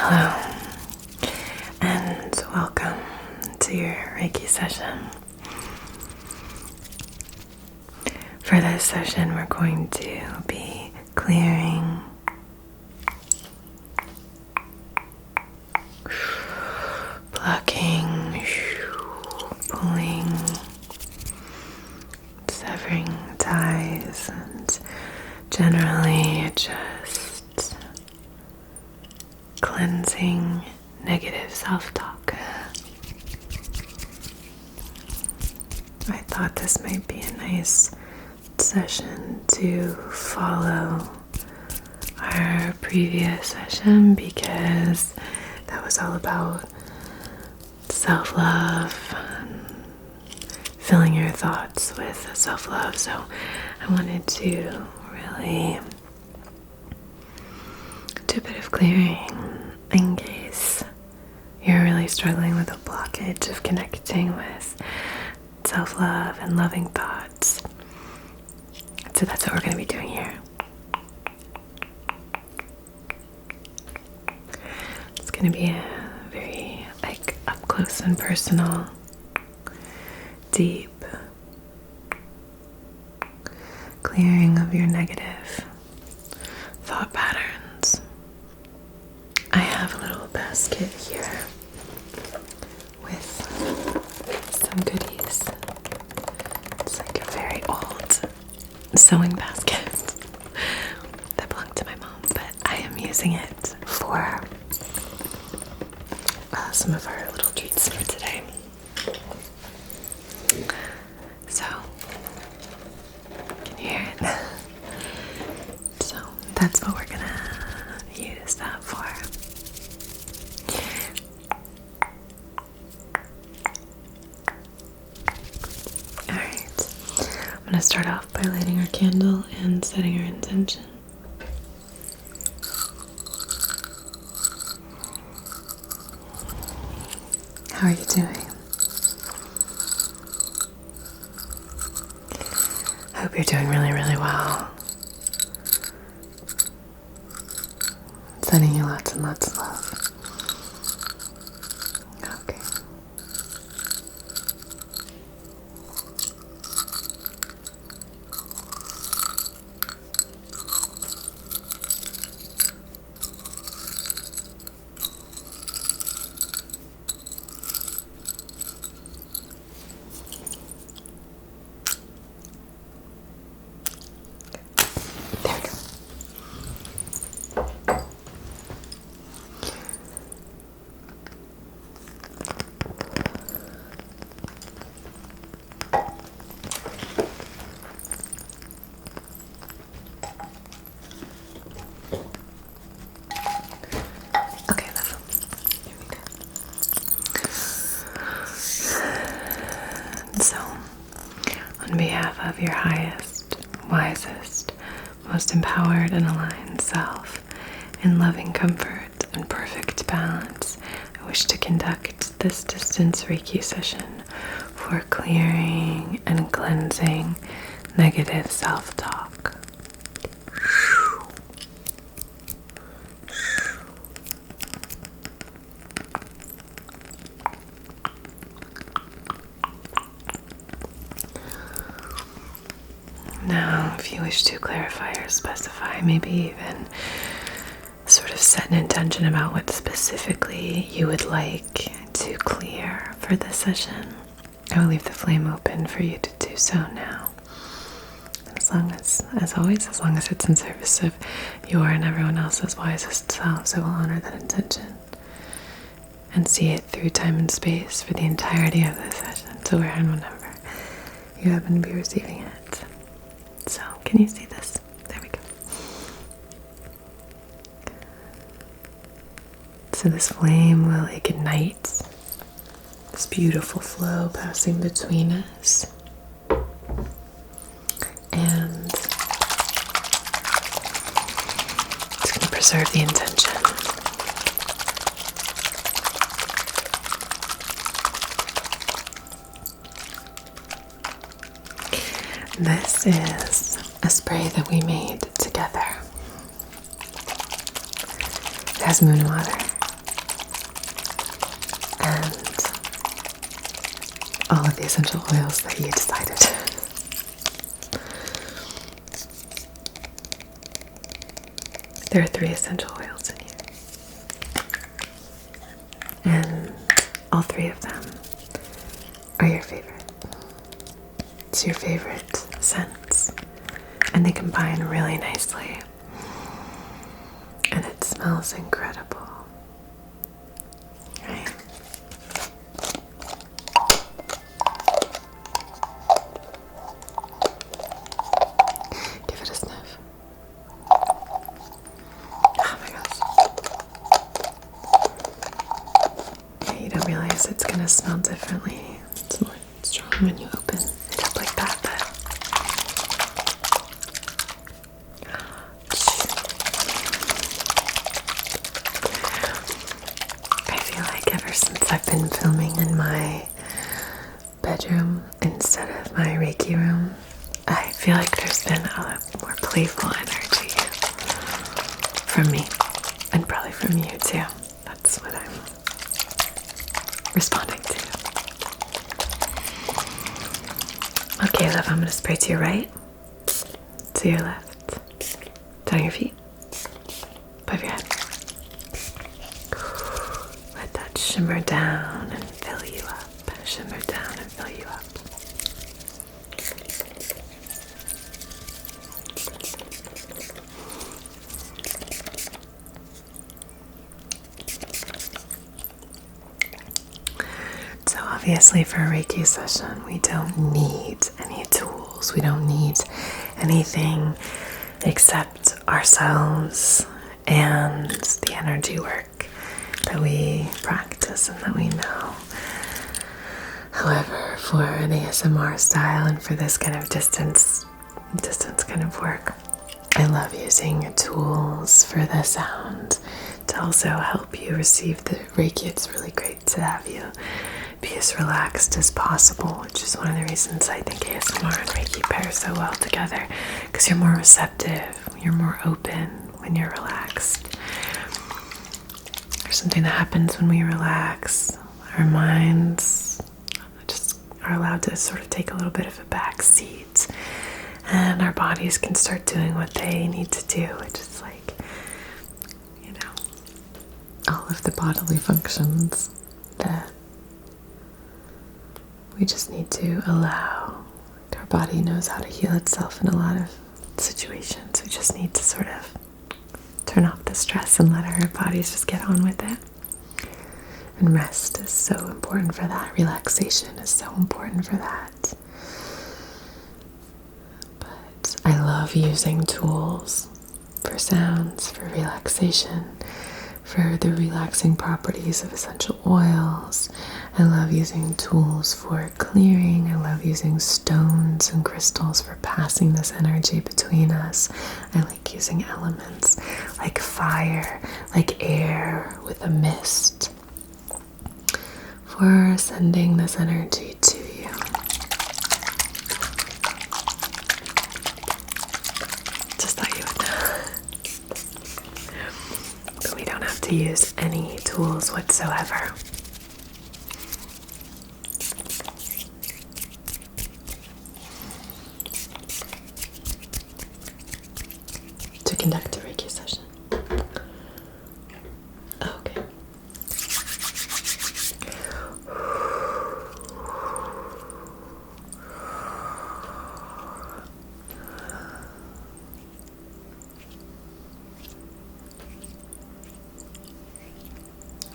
Hello, and welcome to your Reiki session. For this session, we're going to be clearing, plucking, pulling, severing ties, and generally just cleansing negative self-talk. I thought this might be a nice session to follow our previous session because that was all about self-love and filling your thoughts with self-love. So I wanted to really do a bit of clearing in case you're really struggling with a blockage of connecting with self-love and loving thoughts. So that's what we're going to be doing here. It's going to be a very up close and personal, deep clearing of your negative thought patterns. I have a little basket here with some goodies. It's like a very old sewing basket that belonged to my mom, but I am using it for some of our little treats for today. So, can you hear it? So, that's what we're gonna use that for. Alright, I'm going to start off by lighting our candle and setting our intention. How are you doing? I hope you're doing really, really well. Sending you lots and lots of love. Okay. So, on behalf of your highest, wisest, most empowered and aligned self, in loving comfort and perfect balance, I wish to conduct this distance Reiki session for clearing and cleansing negative self-talk. Now, if you wish to clarify or specify, maybe even sort of set an intention about what specifically you would like to clear for this session, I will leave the flame open for you to do so now. As long as always, as long as it's in service of your and everyone else's wisest selves, I will honor that intention and see it through time and space for the entirety of the session, so where and whenever you happen to be receiving it. So, can you see this? There we go. So this flame will ignite this beautiful flow passing between us. And it's going to preserve the intention. This is a spray that we made together. It has moon water all of the essential oils that you decided. There are 3 essential oils in here. And all 3 of them are your favorite. It's your favorite scents. And they combine really nicely. And it smells incredible. Right? Give it a sniff. Oh my gosh. Yeah, you don't realize it's gonna smell differently. It's more strong when you open it up like that, but I feel like ever since I've been filming in my bedroom instead of my Reiki room, I feel like there's been a more playful energy from me, and probably from you too. That's what I'm responding to. Okay, love, I'm going to spray to your right, to your left, down your feet, above your head. Let that shimmer down and fill you up. Shimmer down and fill you up. So obviously for a Reiki session, we don't need any tools. We don't need anything except ourselves and the energy work that we practice and that we know. However, for an ASMR style and for this kind of distance kind of work, I love using tools for the sound to also help you receive the Reiki. It's really great to have you be as relaxed as possible, which is one of the reasons I think ASMR and Reiki pair so well together, because you're more receptive, you're more open when you're relaxed. There's something that happens when we relax. Our minds just are allowed to sort of take a little bit of a back seat, and our bodies can start doing what they need to do, which is like, all of the bodily functions that we just need to allow. Our body knows how to heal itself in a lot of situations. We just need to sort of turn off the stress and let our bodies just get on with it. And rest is so important for that. Relaxation is so important for that. But I love using tools for sounds, for relaxation, for the relaxing properties of essential oils. I love using tools for clearing. I love using stones and crystals for passing this energy between us. I like using elements like fire, like air with a mist, for sending this energy to you. Just thought you would know. But we don't have to use any tools whatsoever. To conduct a Reiki session. Okay.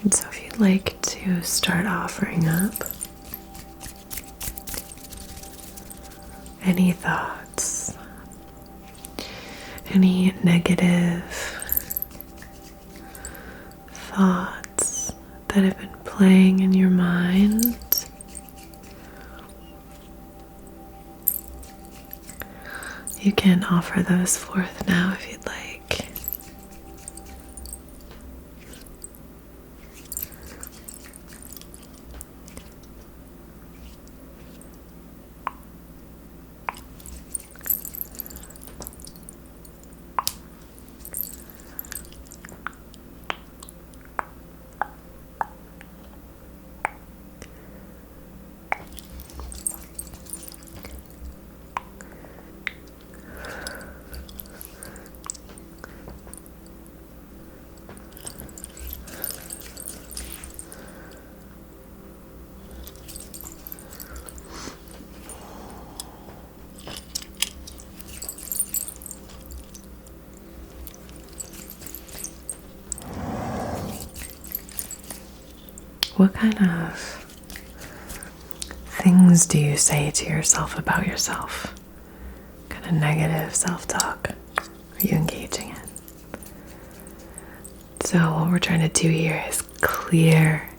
And so if you'd like to start offering up any thoughts, any negative thoughts that have been playing in your mind, you can offer those forth now if you'd like. What kind of things do you say to yourself about yourself? What kind of negative self-talk are you engaging in? So what we're trying to do here is clear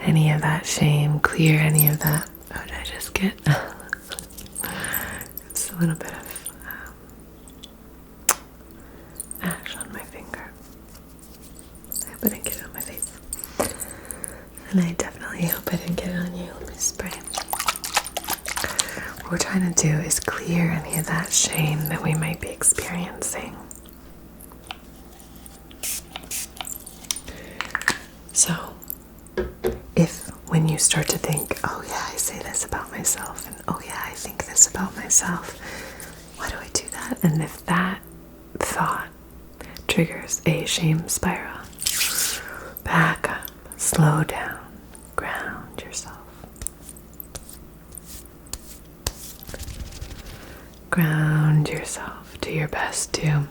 any of that shame, clear any of that. Oh, did I just get it's a little bit of ash on my finger. I hope I didn't get it on my face. And I definitely hope I didn't get it on you. Let me spray. What we're trying to do is clear any of that shame that we might be experiencing. So, if when you start to think, oh yeah, I say this about myself, and oh yeah, I think this about myself, why do I do that? And if that thought triggers a shame spiral, back up, slow down, ground yourself. Ground yourself. Do your best to.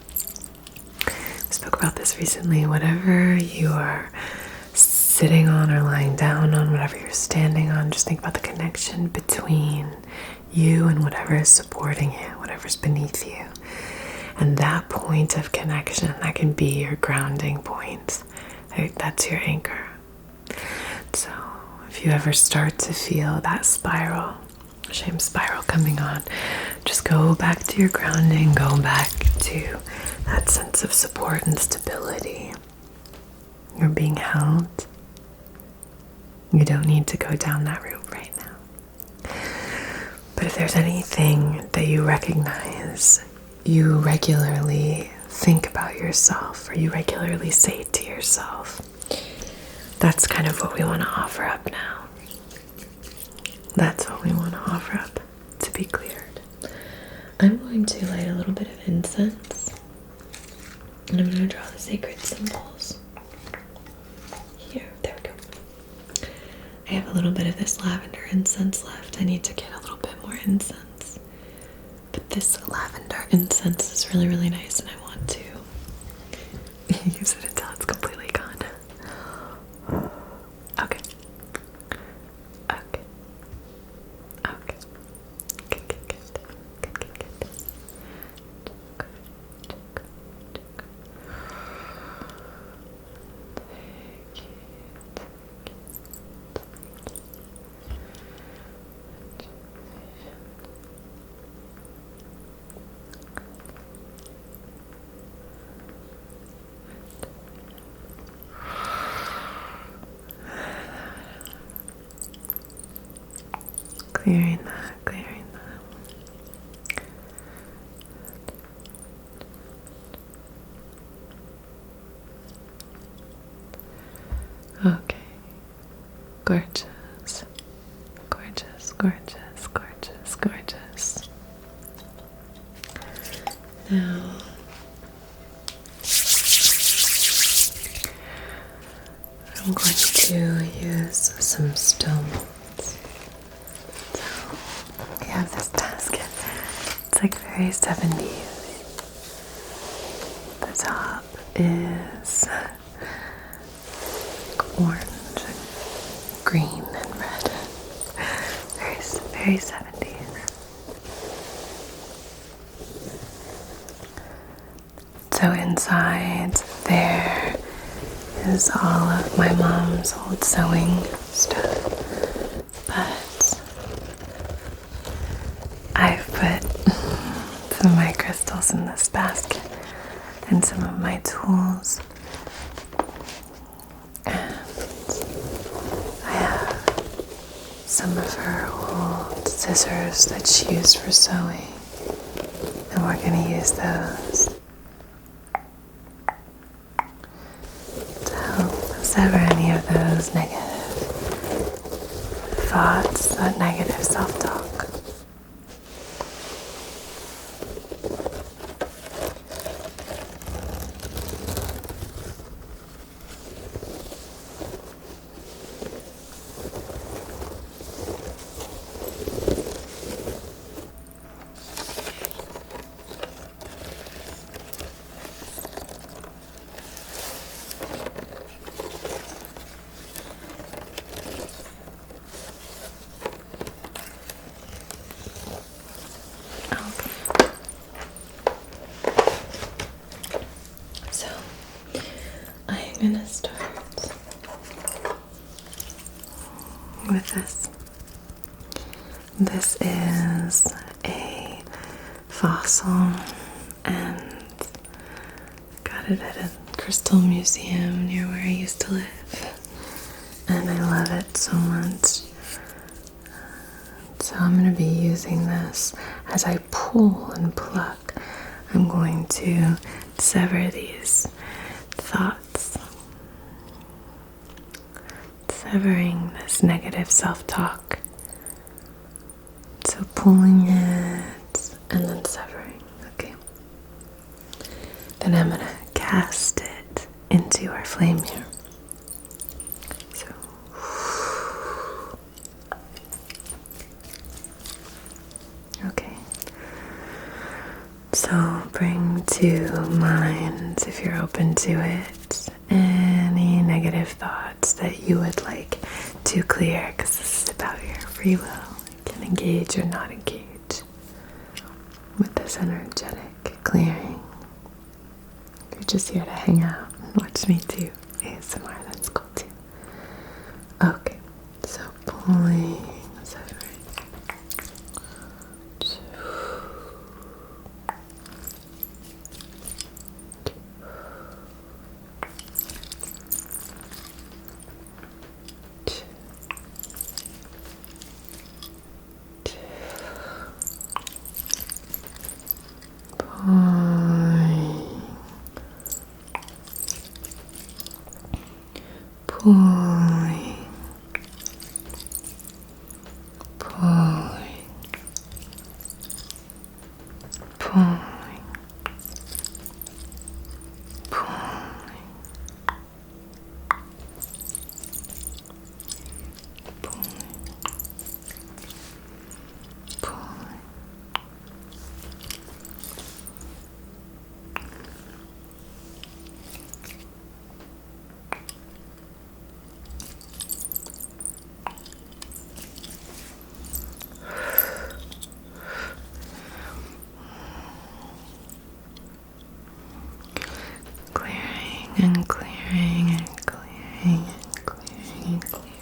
We spoke about this recently. Whatever you are sitting on or lying down on, whatever you're standing on, just think about the connection between you and whatever is supporting you, whatever's beneath you. And that point of connection, that can be your grounding point. That's your anchor. So if you ever start to feel that spiral, shame spiral coming on, just go back to your grounding, go back to that sense of support and stability. You're being held. You don't need to go down that route right now. But if there's anything that you recognize, you regularly think about yourself, or you regularly say to yourself, that's kind of what we want to offer up now. That's what we want to offer up to be cleared. I'm going to light a little bit of incense, and I'm going to draw the sacred symbols. Here, there we go. I have a little bit of this lavender incense left. I need to get a little bit more incense. But this lavender incense is really, really nice, and I want to use it until it's completely gone. Okay. Okay. Okay. Good, good, good. Good, good, good. Clearing that, clearing that. Okay. Gorgeous. Gorgeous, gorgeous, gorgeous, gorgeous. Now, I'm going to use some stones. We have this basket. It's like very 70s. The top is orange and green and red. Very, very 70s. So inside there is all of my mom's old sewing stuff. But I've put some of my crystals in this basket and some of my tools. And I have some of her old scissors that she used for sewing. And we're going to use those to help sever any of those negative thoughts, that negative self-talk. gonna start with this. This is a fossil and got it at a crystal museum near where I used to live. And I love it so much. So I'm going to be using this as I pull and pluck. I'm going to sever these thoughts, severing this negative self-talk. So pulling it and then severing, okay? Then I'm going to cast it into our flame here. So, okay. So bring to mind, if you're open to it, any negative thoughts that you would like to clear, because this is about your free will. You can engage or not engage with this energetic clearing. If you're just here to hang out and watch me do ASMR, that's cool too. Okay, so pulling, severing. Pulling, pulling, pulling, pulling, pulling. And clearing and clearing and clearing and clearing.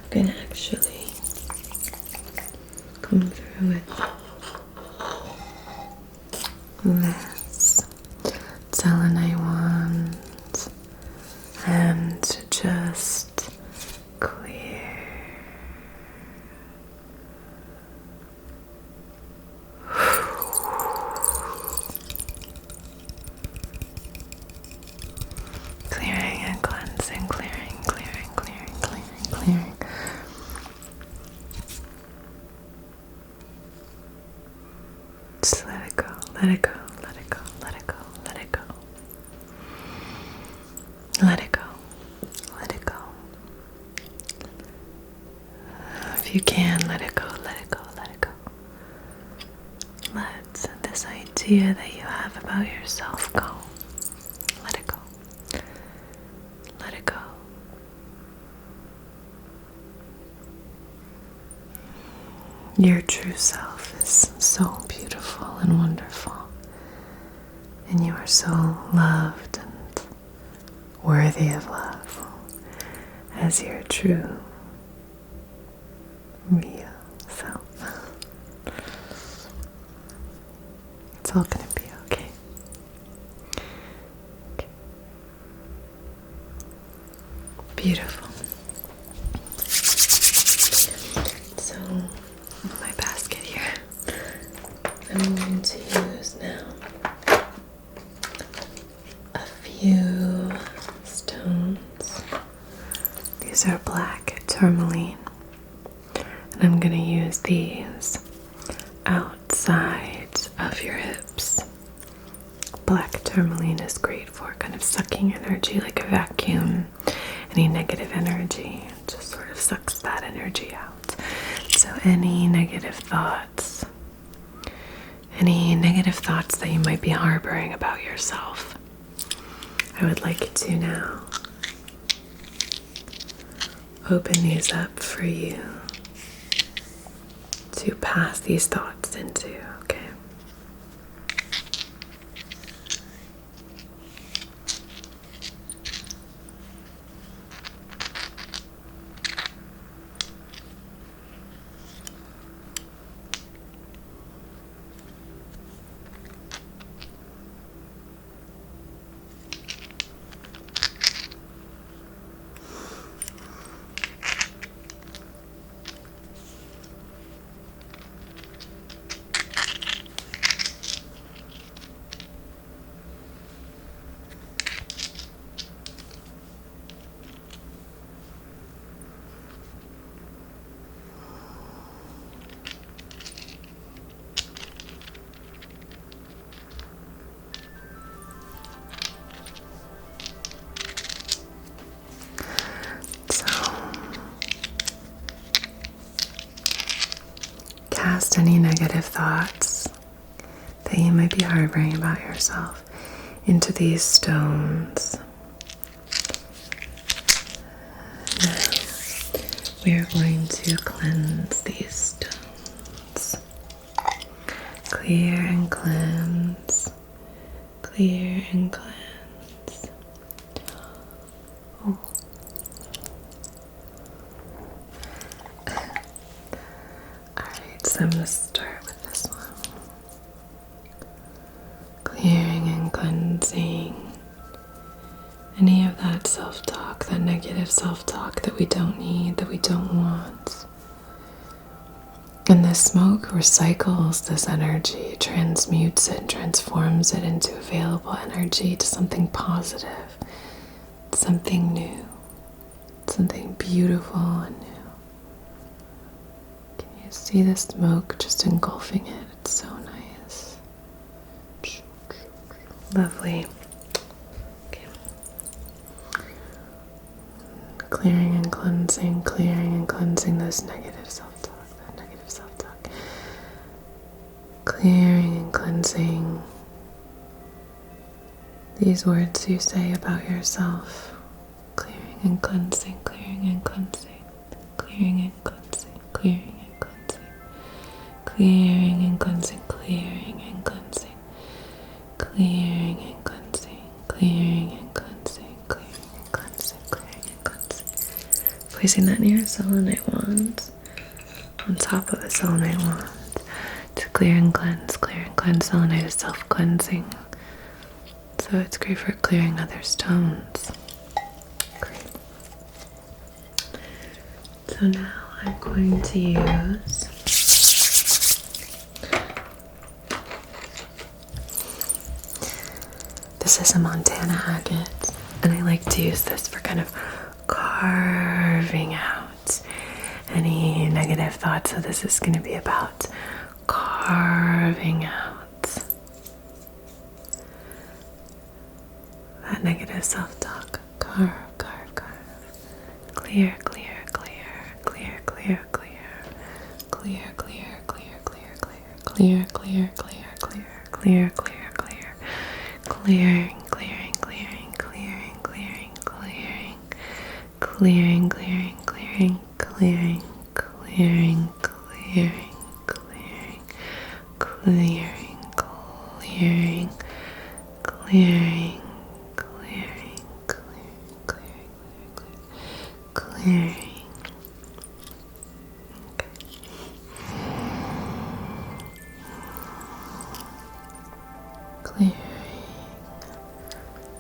I'm gonna actually come through with this selenite wand and just clear. Clearing. Just let it go, let it go, let it go, let it go, let it go. Let it go, let it go. If you can, let it go, let it go, let it go. Let this idea that you have about yourself go. Let it go. Let it go. Your true self is so beautiful and wonderful, and you are so loved and worthy of love as your true, real self. It's all gonna be okay. Okay. Beautiful. So, my basket here, I'm going to use now a few stones. These are black tourmaline, and I'm going to use these outside of your hips. Black tourmaline is great for kind of sucking energy like a vacuum. Any negative energy, it just sort of sucks that energy out. So any negative thoughts that you might be harboring about yourself, I would like you to now open these up for you to pass these thoughts into, okay? just any negative thoughts that you might be harboring about yourself into these stones. Now, we are going to cleanse these stones. Clear and cleanse. Clear and cleanse. Oh. Alright, so I'm going to start with this one. Clearing and cleansing any of that self-talk, that negative self-talk that we don't need, that we don't want. And this smoke recycles this energy, transmutes it, transforms it into available energy to something positive, something new, something beautiful and new. Can you see the smoke just engulfing it? It's so nice. Lovely. Okay. Clearing and cleansing those negative self-talk, that negative self-talk. Clearing and cleansing these words you say about yourself. Clearing and cleansing, clearing and cleansing, clearing and cleansing, clearing and cleansing, clearing and cleansing, clearing and cleansing, clearing and cleansing, clearing and cleansing, clearing and cleansing, clearing and cleansing. Placing that near a selenite wand, on top of a selenite wand, to clear and cleanse. Selenite is self-cleansing, so it's great for clearing other stones. Great. So now I'm going to use this is a Montana agate, and I like to use this for kind of carving out any negative thoughts. So this is going to be about carving out that negative self-talk. Carve. Clear.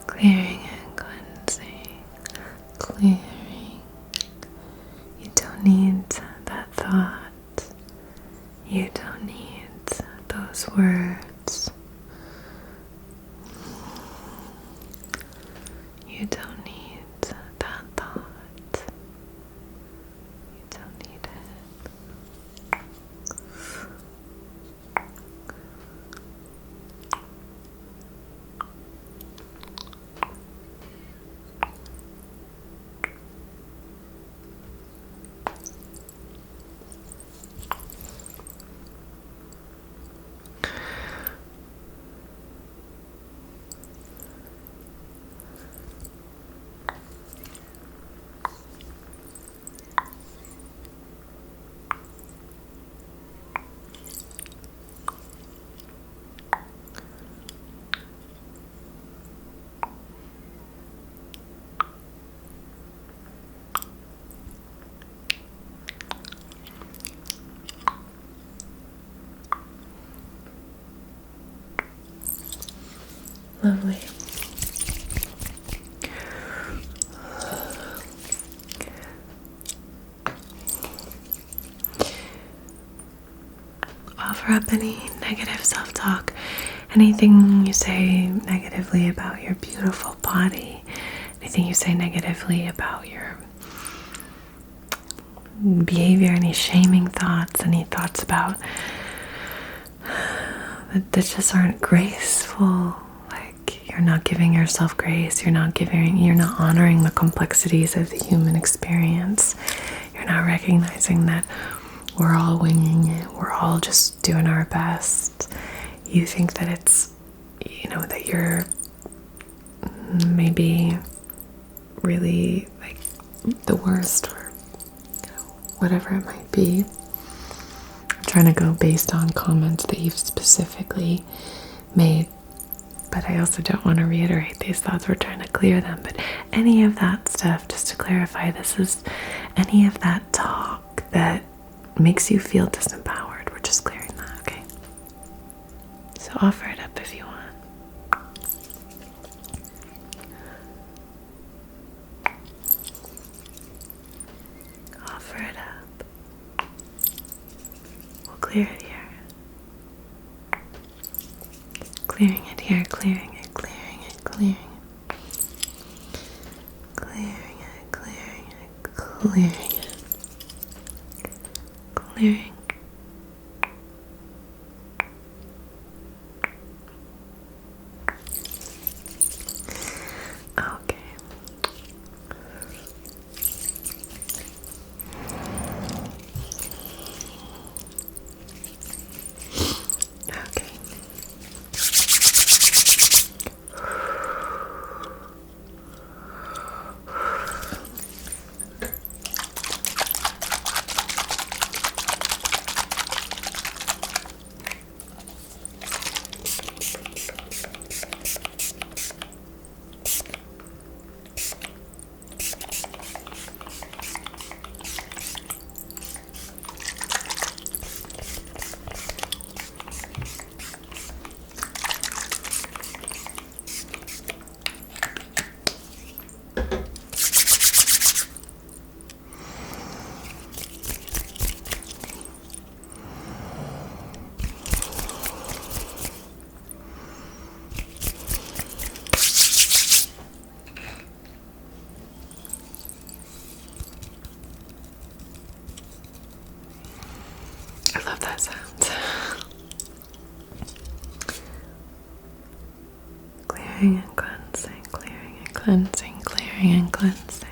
Clearing and cleansing, clearing. You don't need that thought. You don't need those words. You don't need that thought. You don't need it. Lovely. Offer up any negative self-talk, anything you say negatively about your beautiful body, anything you say negatively about your behavior, any shaming thoughts, any thoughts about that just aren't graceful. You're not giving yourself grace. You're not honoring the complexities of the human experience. You're not recognizing that we're all winging it, we're all just doing our best. You think that it's, that you're maybe really like the worst, or whatever it might be. I'm trying to go based on comments that you've specifically made, but I also don't want to reiterate these thoughts. We're trying to clear them. But any of that stuff, just to clarify, this is any of that talk that makes you feel disempowered. We're just clearing that, okay? So offer it up if you want. Offer it up. We'll clear it here. Clearing it here, clearing it, clearing it, clearing it. Clearing it, clearing it, clearing it. Clearing. Okay. Okay. I love that sound. Clearing and cleansing, clearing and cleansing, clearing and cleansing.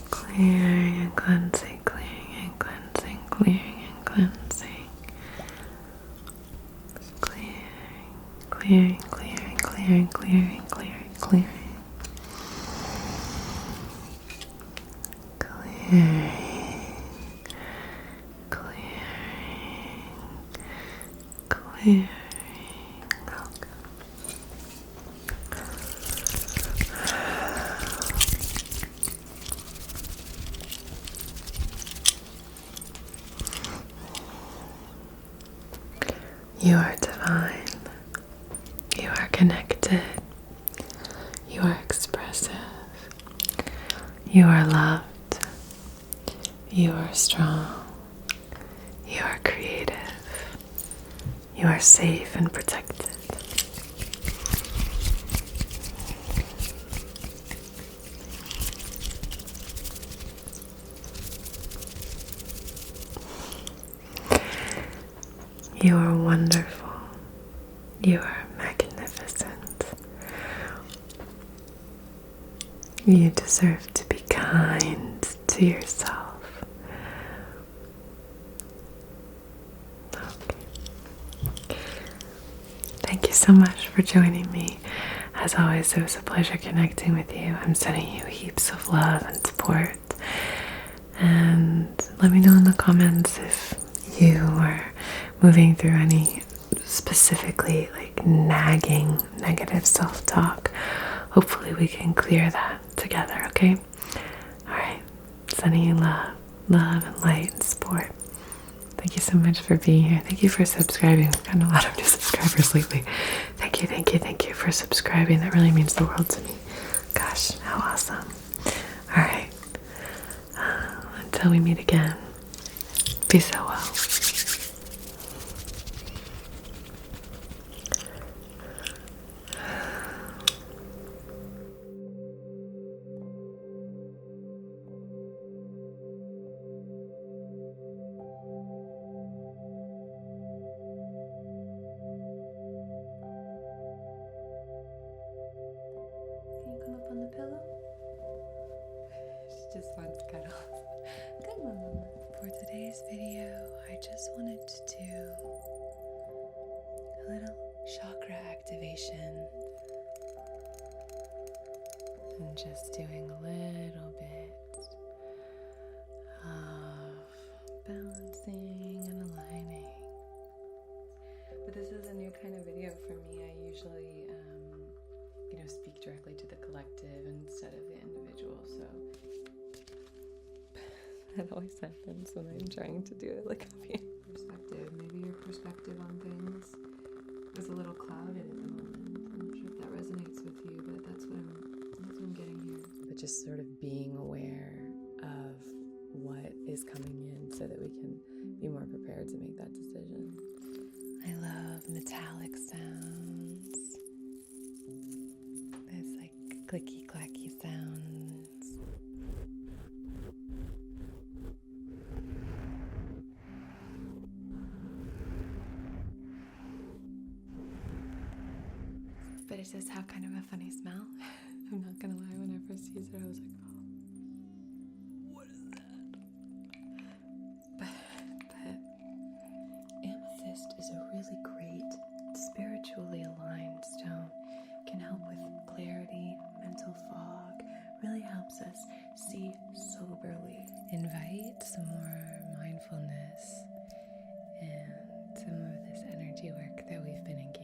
Clearing and cleansing, clearing and cleansing, clearing and cleansing. Clearing, clearing, clearing, clearing, clearing, clearing. Clearing. Clearing. You are divine. You are connected. You are expressive. You are loved. You are strong. You are creative. You are safe and protected. You are wonderful. You are magnificent. You deserve to be kind to yourself. Okay. Thank you so much for joining me. As always, it was a pleasure connecting with you. I'm sending you heaps of love and support. And let me know in the comments if you are moving through any specifically like nagging negative self-talk. Hopefully we can clear that together, okay? Alright, sending you love and light and support. Thank you so much for being here. Thank you for subscribing. We've gotten a lot of new subscribers lately. Thank you for subscribing. That really means the world to me. Gosh, how awesome. Alright, until we meet again, be so well. Can you come up on the pillow? She just wants cuddles. Come on, Mama. Poor today's video, I just wanted to do a little chakra activation and just doing a little bit of balancing and aligning. But this is a new kind of video for me. I usually, speak directly to the collective instead of the individual, so that always happens when I'm trying to do it like a perspective. Maybe your perspective on things is a little clouded at the moment. I'm not sure if that resonates with you, but that's what I'm getting here. But just sort of being aware of what is coming in so that we can be more prepared to make that decision. I love metallic sounds. There's like clicky clacky sounds. But it does have kind of a funny smell. I'm not gonna lie, when I first used it, I was like, oh, what is that? But amethyst is a really great, spiritually aligned stone. Can help with clarity, mental fog, really helps us see soberly. Invite some more mindfulness and some of this energy work that we've been engaged